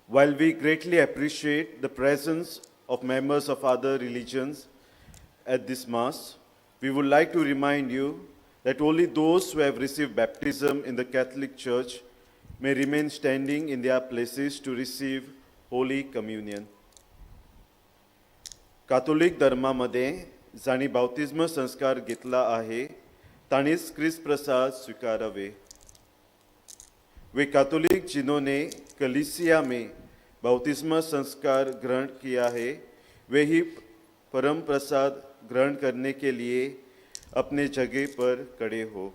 While we greatly appreciate the presence of members of other religions at this Mass, we would like to remind you that only those who have received baptism in the Catholic Church may remain standing in their places to receive Holy Communion. Catholic धर्मामध्ये जाणी बाप्तिस्म संस्कार घेतला आहे ताणीच ख्रिस्त प्रसाद स्वीकारावे वे Catholic जिन्होंने कलीसिया में बपतिस्मा संस्कार ग्रहण किया है वे ही परम प्रसाद ग्रहण करने के लिए अपने जगह पर खड़े हो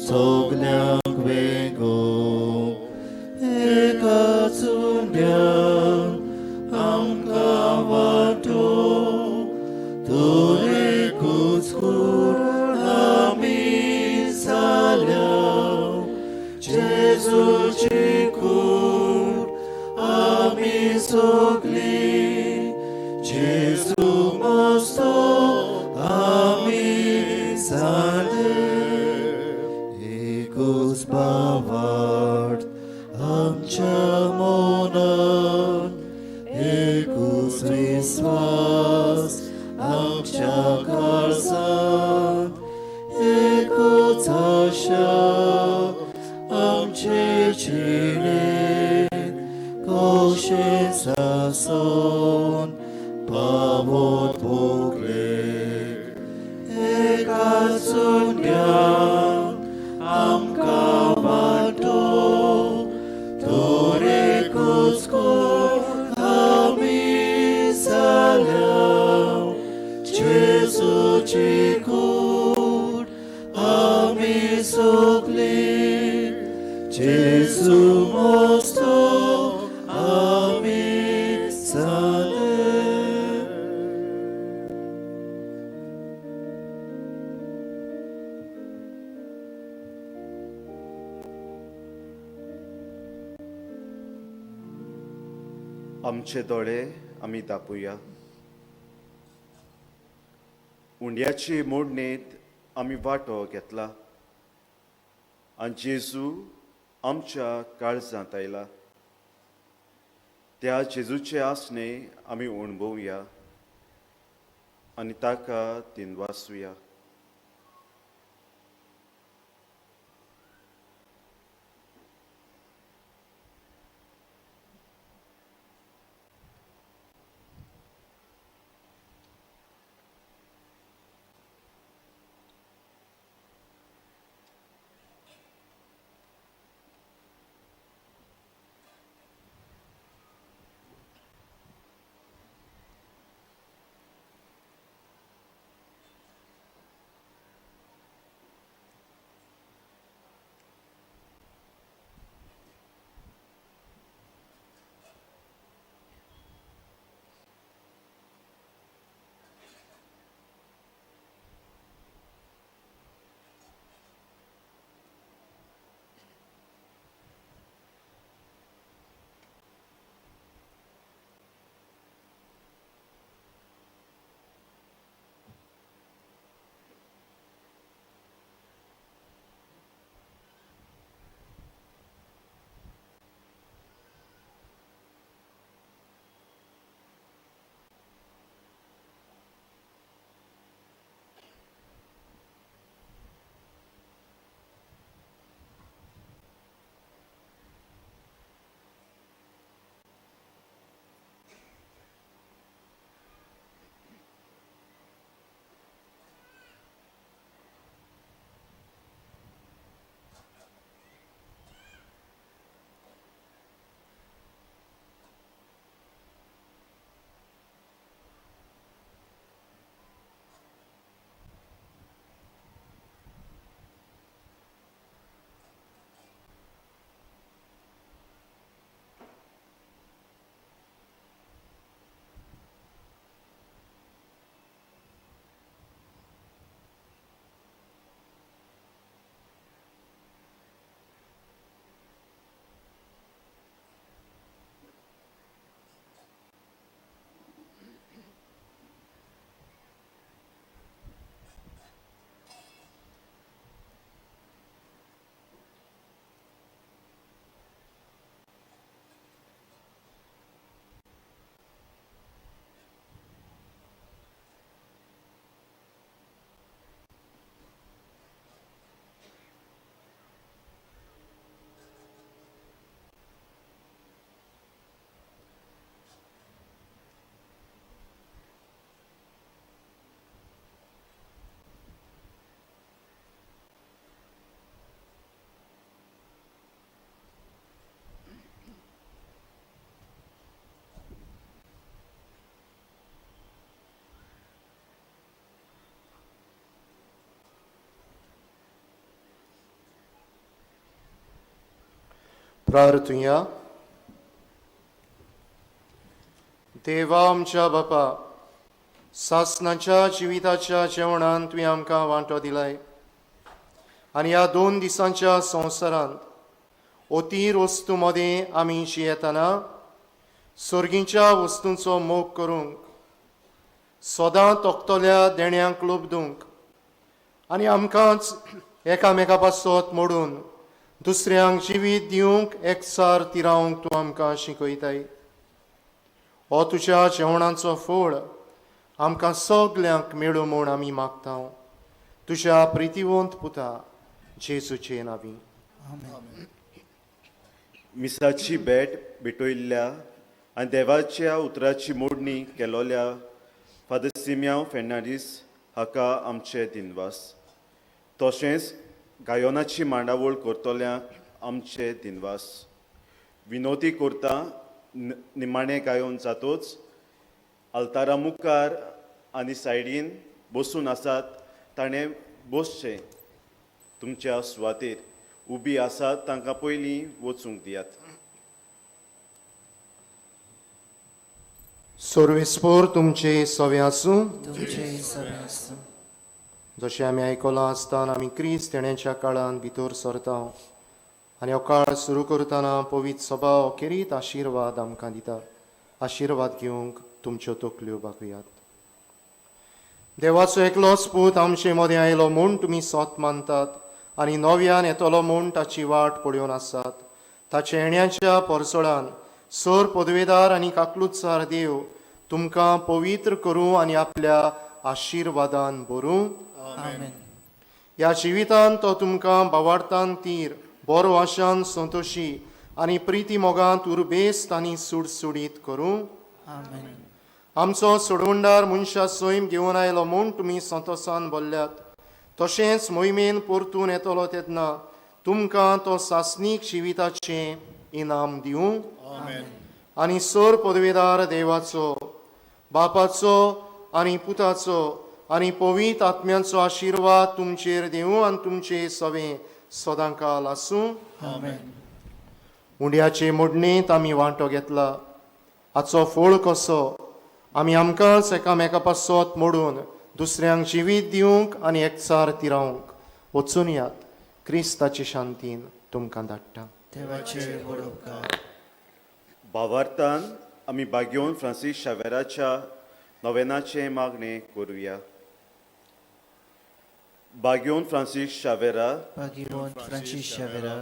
Soglank vego, eka tsundian, amka vato. विश्वास आमच्या काळजात एकूच आशा आमचे जिणेंत कशें सासून पावत भोगले एकाचून ज्ञान आमकां वाटो एकूच कोण आमी जाल्या जेजूची कूड आमी सोगली जेजू मोस्तो आमी जाले. आमचे दोळे आमी धापुया. उंड्याची मोडणेंत आमी वांटो घेतला आनी जेजू आमच्या काळजांत आयला. त्या जेजूचे आसणे आमी अणभवया आनी ताका दिनवासुया. प्रार्थुया. देवा आमच्या बापा, सासणाच्या जिविताच्या जेवणान तुवें आमकां वांटो दिलाय आनी ह्या 2 दिसांच्या संवसारांत ओतीर वस्तू मदें आमी जियेतना सर्गीच्या वस्तूंचो मोग करूंक, सदां तोखतल्या देण्यांक लोबदूंक आनी आमकांच एकामेका पासत मोडून दुसऱ्यांक जिवीत दिवंक एकसार तिरावंक तूं आमकां शिकयताय. हो तुज्या जेवणाचो फळ आमकां सगल्यांक मेळो म्हूण आमी मागता तुज्या प्रितीवंत पुता जेजूचे नांवी. मिसाची भेट भेटयल्ल्या आनी देवाच्या उतराची मोडणी केलोल्या फादर सिमियांव फेर्नांडीस हाका आमचे दिनवास. तशेंच गायोनाची मांडावळ करतल्यांक आमचे दिनवास. विनोदी करता निमाणें गायोन जातोच आल्तारा मुखार आनी सायडीन बसून आसात ताणें बसचें. तुमच्या सुवातेर उबी आसात तांकां पयलीं वचूंक दियात. सर्वेस्पोर तुमचे सवे आसूं. तुमचे सवे आसूं. जशें आमी आयकलां आसतना आमी क्रिस्त तेण्याच्या काळान भितर सरता आनी हो काळ सुरू करतना पवित्र सभा अखेरीत आशिर्वाद आमकां दिता. आशिर्वाद घेवंक तुमच्यो तकल्यो बागुयात. देवाचो एकलोच पूत आमचे मदें आयलो म्हूण तुमी सोत मानतात आनी नव्यान येतलो म्हूण ताची वाट पळोवन आसात. ताच्या येण्याच्या परसळान सर पदवेदार आनी काकलुतसार देव तुमकां पवित्र करूं आनी आपल्या आशिर्वादान भरूं. आमेन. ह्या जिवितांत तो तुमकां भावार्थान तीर बरो आशान संतोशी आनी प्रिती मोगांत उर्बेस्त आनी सुडसुडीत करूं. आमेन. आमचो सोडवंडार मनशा सैम घेवन आयलो म्हूण तुमी संतोशान भरल्यात. तशेंच मोहिमेन परतून येतलो तेन्ना तुमकां तो सासनीक जिविताचें इनाम दिवं. आनी सर पदवेदार देवाचो बापाचो आनी पुताचो आनी पवित्र आत्म्याचो आशिर्वाद तुमचेर देवूं आनी तुमचे सवे सदांकाल आसूं. आमेन. मुंड्याचे मोडणींत आमी वांटो घेतला. हाचो फळ कसो आमी आमकांच एकामेका पासत मोडून दुसऱ्यांक जिवीत दिवंक आनी एकचार तिरावंक वचून यात. क्रिस्ताचे शांतीन तुमकां धाडटा. देवाचे व्हड उपकार. भावार्थान आमी बागेवन फ्रांसीस शावेराच्या नोवेनाचे मागणें करुया. बागेवन फ्रांसीस शावेरा भागिवंत फ्रांसीस शावेरा,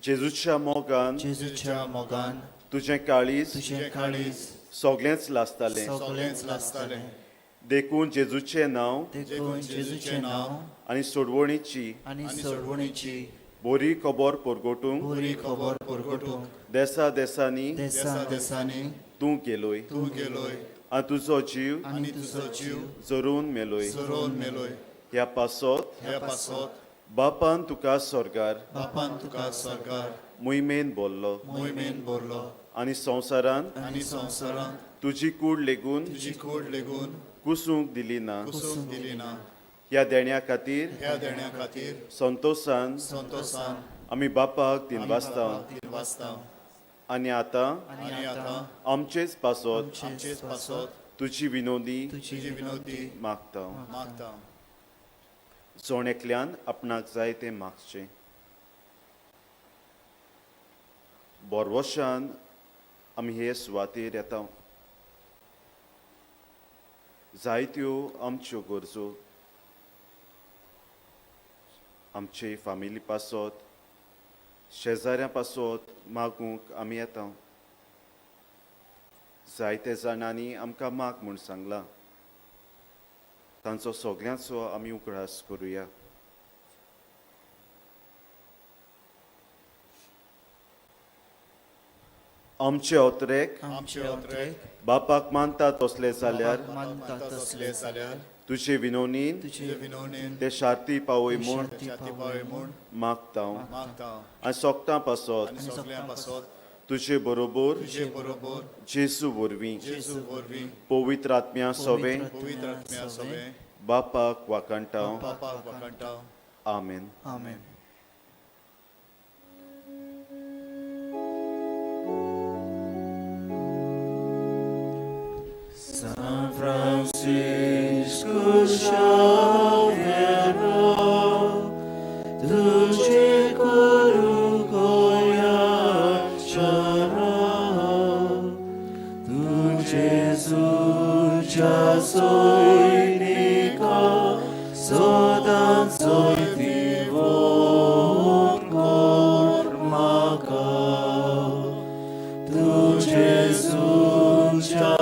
जेजूच्या मोगान जेजूच्या मोगान तुजें काळीज तुजें काळीज सोगलेंच लासतालें. सगळेंच लासतालें. देखून जेजूचें नांव देखून जेजूचें नांव आनी सोडवणीची आनी सोडवणीची बरी खबर परगटूंक बरी खबर परगटूंक देसा देसांनी देसा देसांनी तूं गेलोय तूं गेलोय आनी तुजो जीव आनी तुजो जीव जरून मेलोय. चोरून मेलोय. ह्या पासत ह्या पासत बापान तुका स्वर्गार बापान तुका सरकार मोहिमेन बोल्लो मोहिमेन भरलो आनी संवसारान आनी संवसारांत तुजी कूड लेगून तुजी कूड लेगून कुसूंक दिली ना. कुसूंक दिली ना. ह्या देण्या खातीर ह्या देण्या खातीर संतोषान संतोषान आमी बापाक दिनवासता. दिनवासता. आनी आतां आनी आतां आमचेच पासत आमचेच पासत तुजी विनोदी तुजी विनोदी मागता. मागता. जोण एकल्यान आपणाक जाय तें मागचें. बोरवोशान आमी हे सुवातेर येता. जायत्यो आमच्यो गरजो आमचे फामिली पासत शेजाऱ्यां पासत मागूंक आमी येता. जायते जाणांनी आमकां माग म्हूण सांगलां. तांचो सगळ्यांचो आमी उगडास करुया. आमचे ओतरेक आमचे ओतरेक बापाक मानता तसले जाल्यार मानता तसले जाल्यार तुजे विनोनीन तुजे विनोनेन ते शार्ती पावय म्हूण शांती पावय म्हूण मागता. मागता. आनी सोगतां पासत आनी सगळ्यां पासत तुजे बरोबर तुजे बरोबर जेजू वरवीं जेजू वरवीं पवित्र आत्म्या सोवे पवित्र आत्म्या सवे बापाक वाकणटाव. बापाक वाकणटाव. आमेन. आमेन. San Francisco Xaviera, तुझे करू गोयाचरा, तुझे जुच्या सैनिका सदां दिवोन कर म्हाका, तुझे जुच्या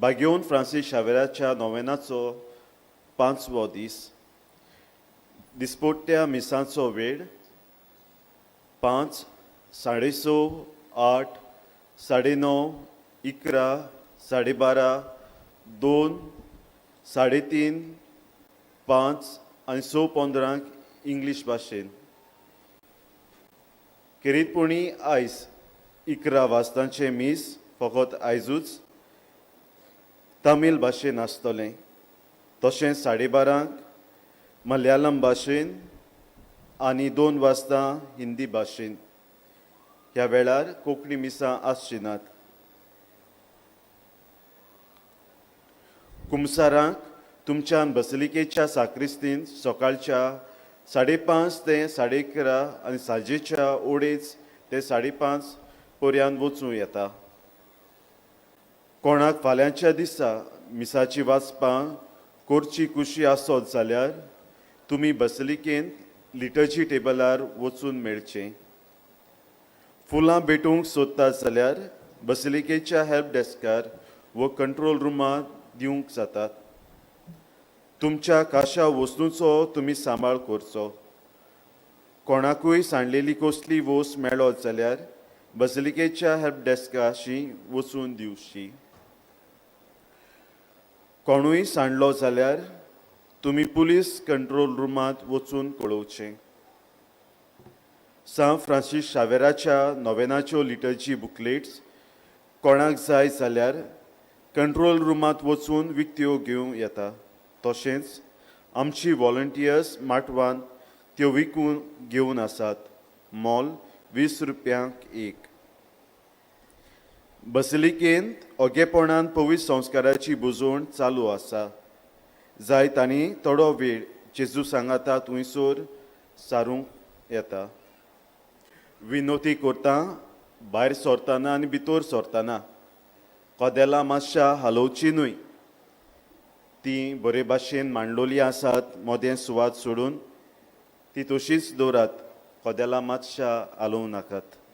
बागेवन फ्रांसीस शावेराच्या नोवेनाचो 5वो दीस दिसपोट्ट्या मिसांचो वेळ 5, 6:30, 8, 9:30, 11, 12:30, 2, 3:30, 5 आनी 6:15 इंग्लीश भाशेन. खेरीतपणी आयज 11 वाजतांचे मीस फकत आयजूच तमीळ भाशेन आसतलें. तशेंच 12:30 मलयालम भाशेन आनी 2 वाजता हिंदी भाशेन. ह्या वेळार कोंकणी मिसां आसची नात. कुमसारांक तुमच्यान बसलिकेच्या साक्रिस्तीन सकाळच्या 5:30 ते 11:30 आनी सांजेच्या 2:30 ते 5:30 पर्यंत वचूं येता. कोणाक फाल्यांच्या दिसा मिसाची वाचपां करची कुशी आसत जाल्यार तुमी बसलिकेंत लिटर्जी टेबलार वचून मेळचें. फुलां भेटूंक सोदतात जाल्यार बसलिकेच्या हेल्प डेस्कार व कंट्रोल रुमांत दिवंक जातात. तुमच्या खाशा वस्तूंचो तुमी सांबाळ करचो. कोणाकूय सांडलेली कसली वस्त मेळत जाल्यार बसलिकेच्या हेल्प डेस्काशी वचून दिवची. कोणूय सांडलो जाल्यार तुमी पुलीस कंट्रोल रुमांत वचून कळोवचें. सान फ्रांसीस शावेराच्या नोवेनाच्यो लिटर्जी बुकलेट्स कोणाक जाय जाल्यार कंट्रोल रुमांत वचून विकत्यो घेवं येता. तशेंच आमची व्हॉलंटियर्स माटवान त्यो विकून घेवन आसात. मोल 20 रुपयांक एक. बसलिकेंत ओगेपणान पवित्र संस्काराची बुजवण चालू आसा. जाय तांणी थोडो वेळ जेजू सांगाता थंयसर सारूंक येता. विनोती करता भायर सरतना आनी भितर सरतना कदेलां मातशा हालोवची न्हय. ती बरे भाशेन मांडलोली आसात मोदें सुवात सोडून ती तशीच दवरात. कदेलां मातशा हालोवं नाकात.